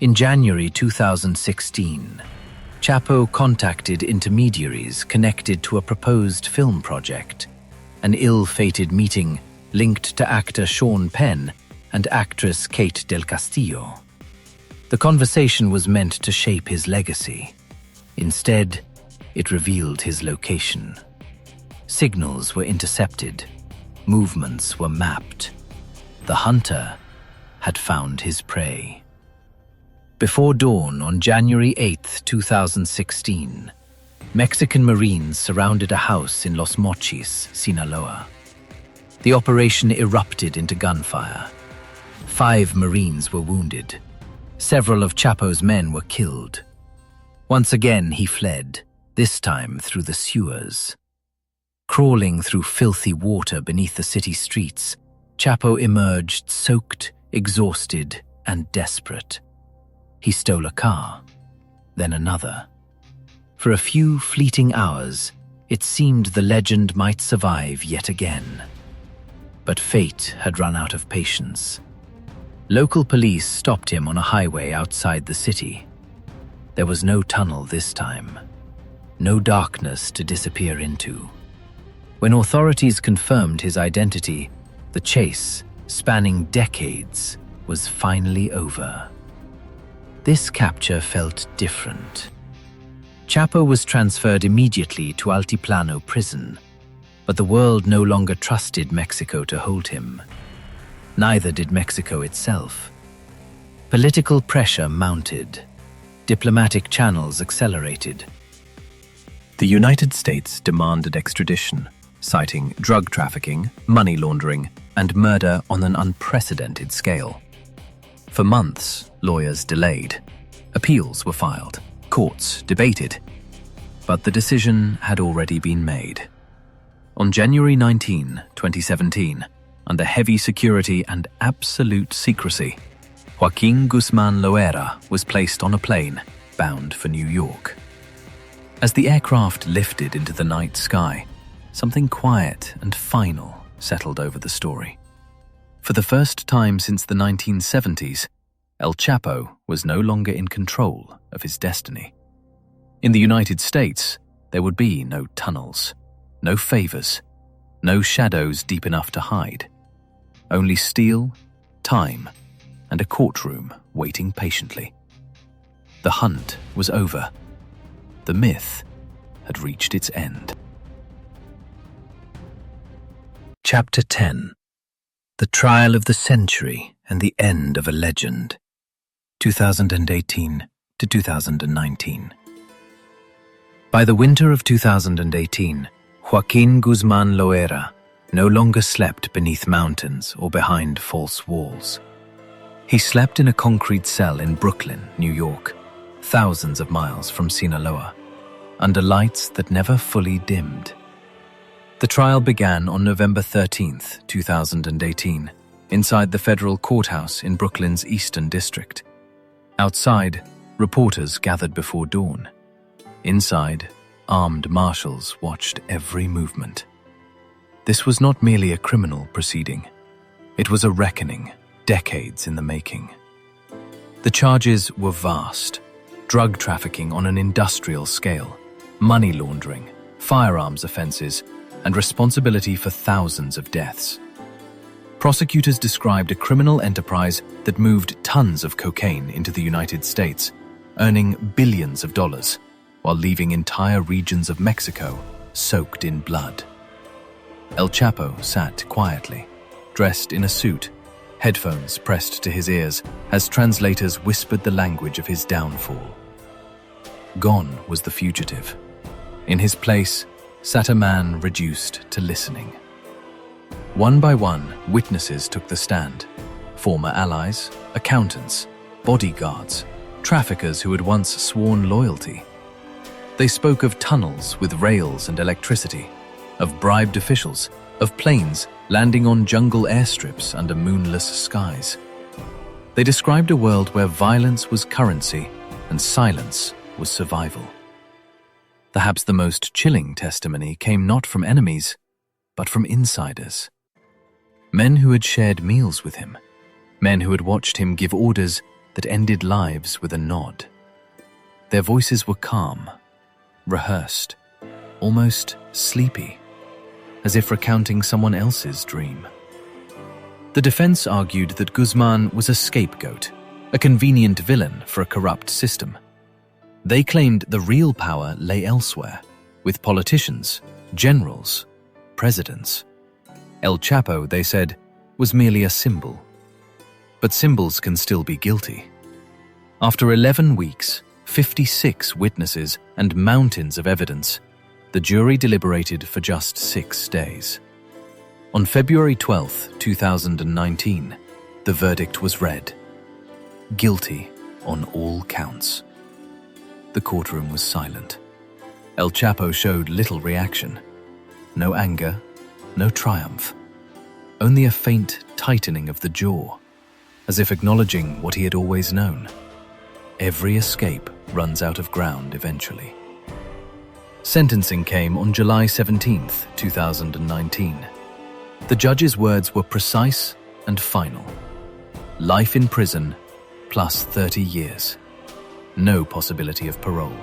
In January 2016, Chapo contacted intermediaries connected to a proposed film project, an ill-fated meeting linked to actor Sean Penn and actress Kate Del Castillo. The conversation was meant to shape his legacy. Instead, it revealed his location. Signals were intercepted, movements were mapped. The hunter had found his prey. Before dawn on January 8, 2016, Mexican Marines surrounded a house in Los Mochis, Sinaloa. The operation erupted into gunfire. 5 Marines were wounded. Several of Chapo's men were killed. Once again he fled, this time through the sewers. Crawling through filthy water beneath the city streets, Chapo emerged soaked, exhausted, and desperate. He stole a car, then another. For a few fleeting hours, it seemed the legend might survive yet again. But fate had run out of patience. Local police stopped him on a highway outside the city. There was no tunnel this time, no darkness to disappear into. When authorities confirmed his identity, the chase, spanning decades, was finally over. This capture felt different. Chapo was transferred immediately to Altiplano prison, but the world no longer trusted Mexico to hold him. Neither did Mexico itself. Political pressure mounted. Diplomatic channels accelerated. The United States demanded extradition, citing drug trafficking, money laundering, and murder on an unprecedented scale. For months, lawyers delayed. Appeals were filed. Courts debated. But the decision had already been made. On January 19, 2017, under heavy security and absolute secrecy, Joaquin Guzmán Loera was placed on a plane bound for New York. As the aircraft lifted into the night sky, something quiet and final settled over the story. For the first time since the 1970s, El Chapo was no longer in control of his destiny. In the United States, there would be no tunnels, no favors, no shadows deep enough to hide. Only steel, time, and a courtroom waiting patiently. The hunt was over. The myth had reached its end. Chapter 10. The Trial of the Century and the End of a Legend. 2018 to 2019. By the winter of 2018, Joaquin Guzmán Loera no longer slept beneath mountains or behind false walls. He slept in a concrete cell in Brooklyn, New York, thousands of miles from Sinaloa, under lights that never fully dimmed. The trial began on November 13th, 2018, inside the federal courthouse in Brooklyn's Eastern District. Outside, reporters gathered before dawn. Inside, armed marshals watched every movement. This was not merely a criminal proceeding. It was a reckoning, decades in the making. The charges were vast: drug trafficking on an industrial scale, money laundering, firearms offenses, and responsibility for thousands of deaths. Prosecutors described a criminal enterprise that moved tons of cocaine into the United States, earning billions of dollars, while leaving entire regions of Mexico soaked in blood. El Chapo sat quietly, dressed in a suit, headphones pressed to his ears as translators whispered the language of his downfall. Gone was the fugitive. In his place sat a man reduced to listening. One by one, witnesses took the stand: former allies, accountants, bodyguards, traffickers who had once sworn loyalty. They spoke of tunnels with rails and electricity, of bribed officials, of planes landing on jungle airstrips under moonless skies. They described a world where violence was currency and silence was survival. Perhaps the most chilling testimony came not from enemies, but from insiders. Men who had shared meals with him, men who had watched him give orders that ended lives with a nod. Their voices were calm, rehearsed, almost sleepy, as if recounting someone else's dream. The defense argued that Guzmán was a scapegoat, a convenient villain for a corrupt system. They claimed the real power lay elsewhere, with politicians, generals, presidents. El Chapo, they said, was merely a symbol. But symbols can still be guilty. After 11 weeks, 56 witnesses, and mountains of evidence, the jury deliberated for just 6 days. On February 12, 2019, the verdict was read: guilty on all counts. The courtroom was silent. El Chapo showed little reaction. No anger, no triumph. Only a faint tightening of the jaw, as if acknowledging what he had always known. Every escape runs out of ground eventually. Sentencing came on July 17, 2019. The judge's words were precise and final. Life in prison plus 30 years. No possibility of parole.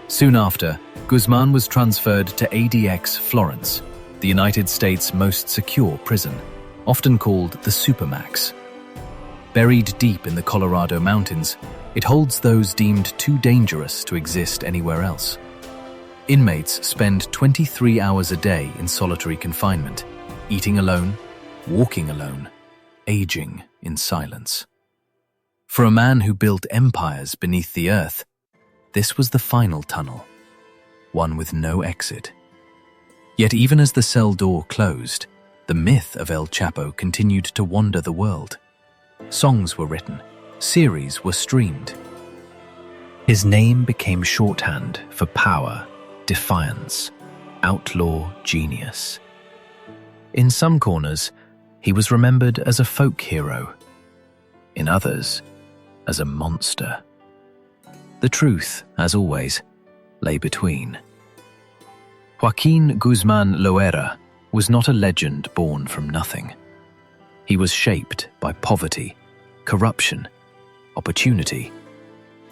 Soon after, Guzmán was transferred to ADX Florence, the United States' most secure prison, often called the Supermax. Buried deep in the Colorado mountains, it holds those deemed too dangerous to exist anywhere else. Inmates spend 23 hours a day in solitary confinement, eating alone, walking alone, aging in silence. For a man who built empires beneath the earth, this was the final tunnel, one with no exit. Yet even as the cell door closed, the myth of El Chapo continued to wander the world. Songs were written, series were streamed. His name became shorthand for power, defiance, outlaw genius. In some corners, he was remembered as a folk hero. in others, as a monster. The truth, as always, lay between. Joaquin Guzmán Loera was not a legend born from nothing. He was shaped by poverty, corruption, opportunity,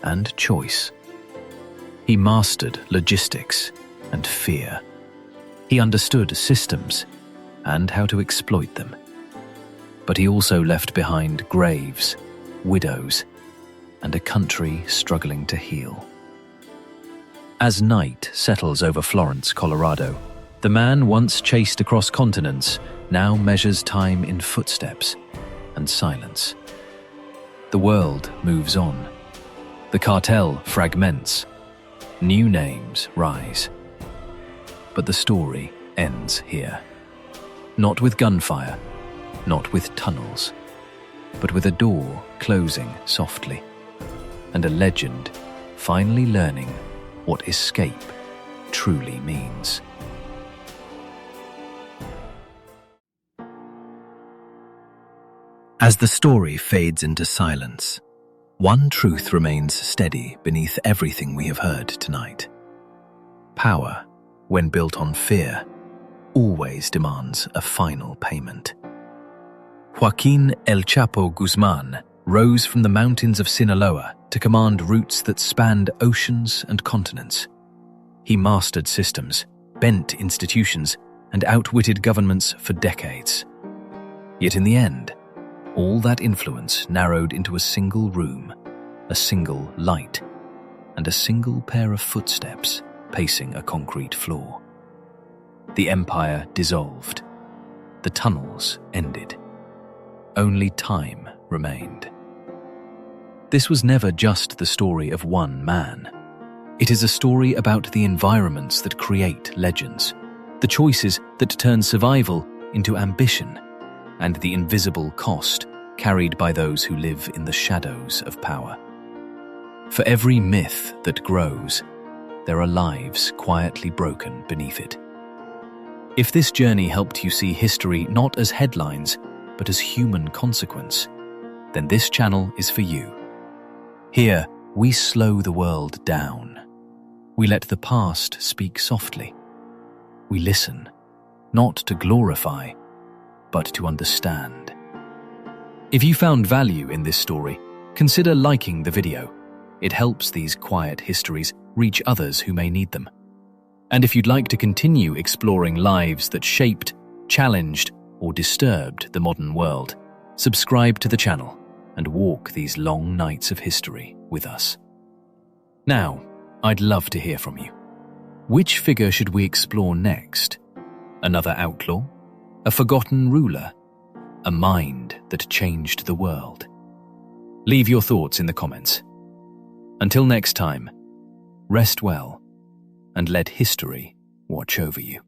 and choice. He mastered logistics and fear. He understood systems and how to exploit them. But he also left behind graves, widows, and a country struggling to heal. As night settles over Florence, Colorado, the man once chased across continents now measures time in footsteps and silence. The world moves on. The cartel fragments. New names rise. But the story ends here. Not with gunfire, not with tunnels, but with a door closing softly, and a legend finally learning what escape truly means. As the story fades into silence, one truth remains steady beneath everything we have heard tonight. Power, when built on fear, always demands a final payment. Joaquin El Chapo Guzmán rose from the mountains of Sinaloa to command routes that spanned oceans and continents. He mastered systems, bent institutions, and outwitted governments for decades. Yet in the end, all that influence narrowed into a single room, a single light, and a single pair of footsteps pacing a concrete floor. The empire dissolved. The tunnels ended. Only time remained. This was never just the story of one man. It is a story about the environments that create legends, the choices that turn survival into ambition, and the invisible cost carried by those who live in the shadows of power. For every myth that grows, there are lives quietly broken beneath it. If this journey helped you see history not as headlines, but as human consequence, then this channel is for you. Here, we slow the world down. We let the past speak softly. We listen, not to glorify, but to understand. If you found value in this story, consider liking the video. It helps these quiet histories reach others who may need them. And if you'd like to continue exploring lives that shaped, challenged, or disturbed the modern world, subscribe to the channel and walk these long nights of history with us. Now, I'd love to hear from you. Which figure should we explore next? Another outlaw? A forgotten ruler? A mind that changed the world? Leave your thoughts in the comments. Until next time, rest well and let history watch over you.